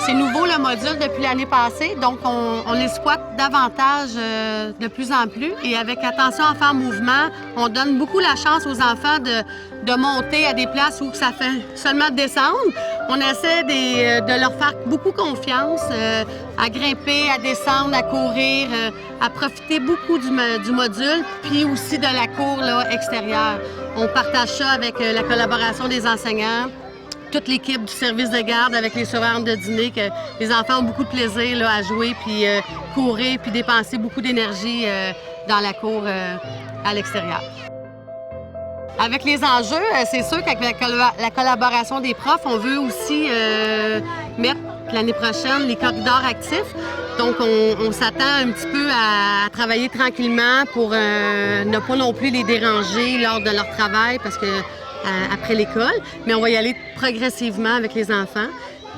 C'est nouveau le module depuis l'année passée, donc on l'exploite davantage de plus en plus. Et avec Attention Enfants Mouvement, on donne beaucoup la chance aux enfants de monter à des places où ça fait seulement descendre. On essaie de leur faire beaucoup confiance, à grimper, à descendre, à courir, à profiter beaucoup du module, puis aussi de la cour là, extérieure. On partage ça avec la collaboration des enseignants, toute l'équipe du service de garde avec les surveillants de dîner, que les enfants ont beaucoup de plaisir là, à jouer, puis courir, puis dépenser beaucoup d'énergie dans la cour à l'extérieur. Avec les enjeux, c'est sûr qu'avec la collaboration des profs, on veut aussi mettre l'année prochaine les corridors actifs. Donc, on s'attend un petit peu à travailler tranquillement pour ne pas non plus les déranger lors de leur travail parce que après l'école, mais on va y aller progressivement avec les enfants.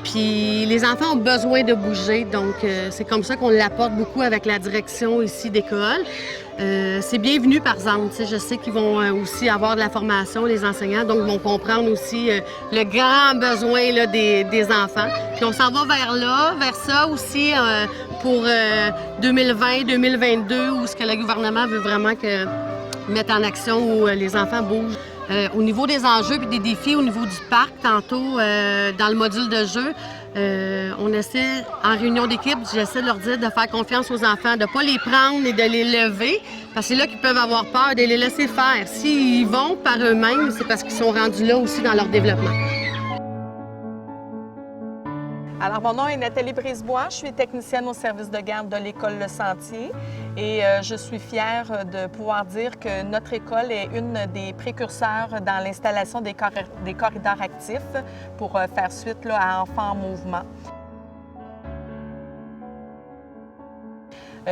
Puis les enfants ont besoin de bouger, donc c'est comme ça qu'on l'apporte beaucoup avec la direction ici d'école. C'est bienvenu, par exemple. Je sais qu'ils vont aussi avoir de la formation, les enseignants, donc vont comprendre aussi le grand besoin là, des enfants. Puis on s'en va vers ça aussi pour 2020-2022, où ce que le gouvernement veut vraiment mettre en action, où les enfants bougent. Au niveau des enjeux et des défis, au niveau du parc, tantôt, dans le module de jeu, on essaie, en réunion d'équipe, j'essaie de leur dire de faire confiance aux enfants, de ne pas les prendre et de les lever, parce que c'est là qu'ils peuvent avoir peur, de les laisser faire. S'ils vont par eux-mêmes, c'est parce qu'ils sont rendus là aussi dans leur développement. Alors, mon nom est Nathalie Brisebois, je suis technicienne au service de garde de l'école Le Sentier et je suis fière de pouvoir dire que notre école est une des précurseurs dans l'installation des corridors actifs pour faire suite là, à Enfants en Mouvement.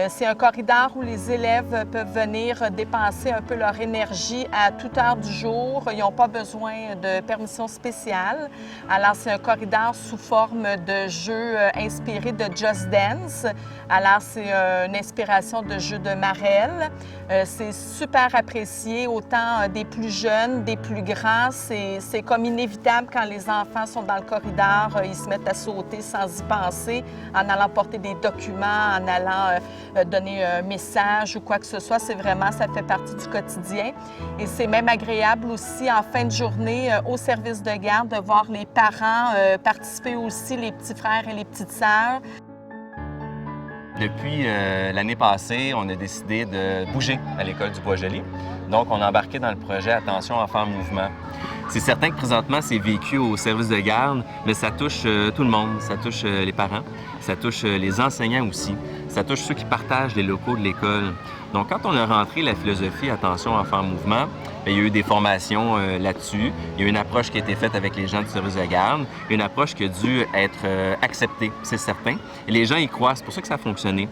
C'est un corridor où les élèves peuvent venir dépenser un peu leur énergie à toute heure du jour. Ils n'ont pas besoin de permission spéciale. Alors, c'est un corridor sous forme de jeu inspiré de Just Dance. Alors, c'est une inspiration de jeu de Marelle. C'est super apprécié, autant des plus jeunes, des plus grands. C'est comme inévitable quand les enfants sont dans le corridor. Ils se mettent à sauter sans y penser, en allant porter des documents, en allant donner un message ou quoi que ce soit. C'est vraiment, ça fait partie du quotidien. Et c'est même agréable aussi en fin de journée au service de garde de voir les parents participer aussi, les petits frères et les petites sœurs. Depuis l'année passée, on a décidé de bouger à l'école du Bois-Joli. Donc, on a embarqué dans le projet Attention Enfants en Mouvement. C'est certain que présentement, c'est vécu au service de garde, mais ça touche tout le monde. Ça touche les parents, ça touche les enseignants aussi, ça touche ceux qui partagent les locaux de l'école. Donc, quand on a rentré la philosophie Attention Enfants en Mouvement, bien, il y a eu des formations là-dessus. Il y a eu une approche qui a été faite avec les gens du service de garde, une approche qui a dû être acceptée, c'est certain. Et les gens y croient, c'est pour ça que ça a fonctionné.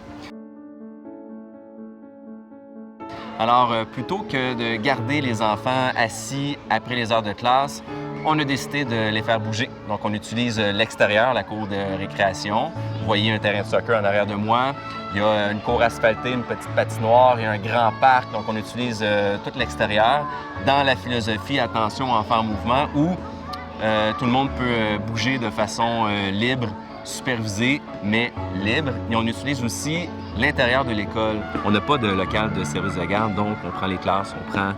Alors, plutôt que de garder les enfants assis après les heures de classe, on a décidé de les faire bouger. Donc, on utilise l'extérieur, la cour de récréation. Vous voyez un terrain de soccer en arrière de moi. Il y a une cour asphaltée, une petite patinoire, il y a un grand parc. Donc, on utilise tout l'extérieur dans la philosophie Attention Enfants en Mouvement où tout le monde peut bouger de façon libre, supervisée, mais libre. Et on utilise aussi l'intérieur de l'école. On n'a pas de local de service de garde, donc on prend les classes, on prend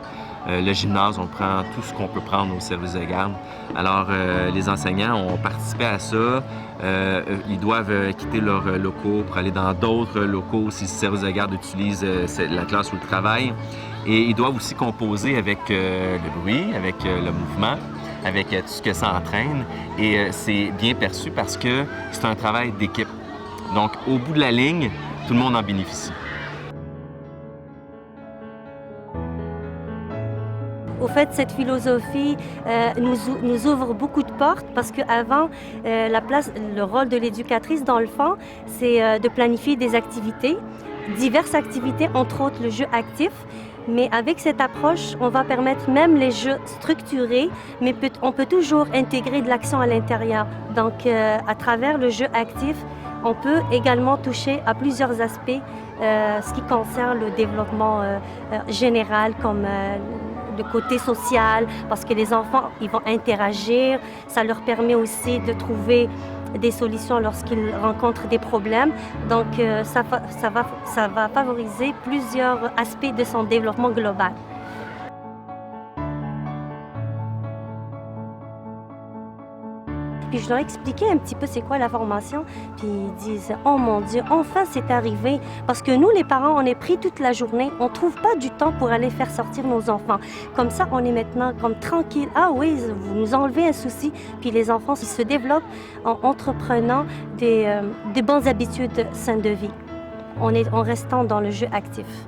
le gymnase, on prend tout ce qu'on peut prendre au service de garde. Alors, les enseignants ont participé à ça. Ils doivent quitter leurs locaux pour aller dans d'autres locaux si le service de garde utilise la classe ou le travail. Et ils doivent aussi composer avec le bruit, avec le mouvement, avec tout ce que ça entraîne. Et c'est bien perçu parce que c'est un travail d'équipe. Donc, au bout de la ligne, tout le monde en bénéficie. Au fait, cette philosophie nous ouvre beaucoup de portes parce qu'avant, le rôle de l'éducatrice dans le fond, c'est de planifier des activités, diverses activités, entre autres le jeu actif. Mais avec cette approche, on va permettre même les jeux structurés, mais on peut toujours intégrer de l'action à l'intérieur. Donc, à travers le jeu actif, on peut également toucher à plusieurs aspects, ce qui concerne le développement général, comme le côté social, parce que les enfants, ils vont interagir. Ça leur permet aussi de trouver des solutions lorsqu'il rencontre des problèmes. Donc, ça va favoriser plusieurs aspects de son développement global. Puis je leur expliquais un petit peu c'est quoi la formation, puis ils disent « Oh mon Dieu, enfin c'est arrivé !» Parce que nous, les parents, on est pris toute la journée, on ne trouve pas du temps pour aller faire sortir nos enfants. Comme ça, on est maintenant comme tranquille. Ah oui, vous nous enlevez un souci. Puis les enfants ils se développent en entreprenant des bonnes habitudes saines de vie, en restant dans le jeu actif.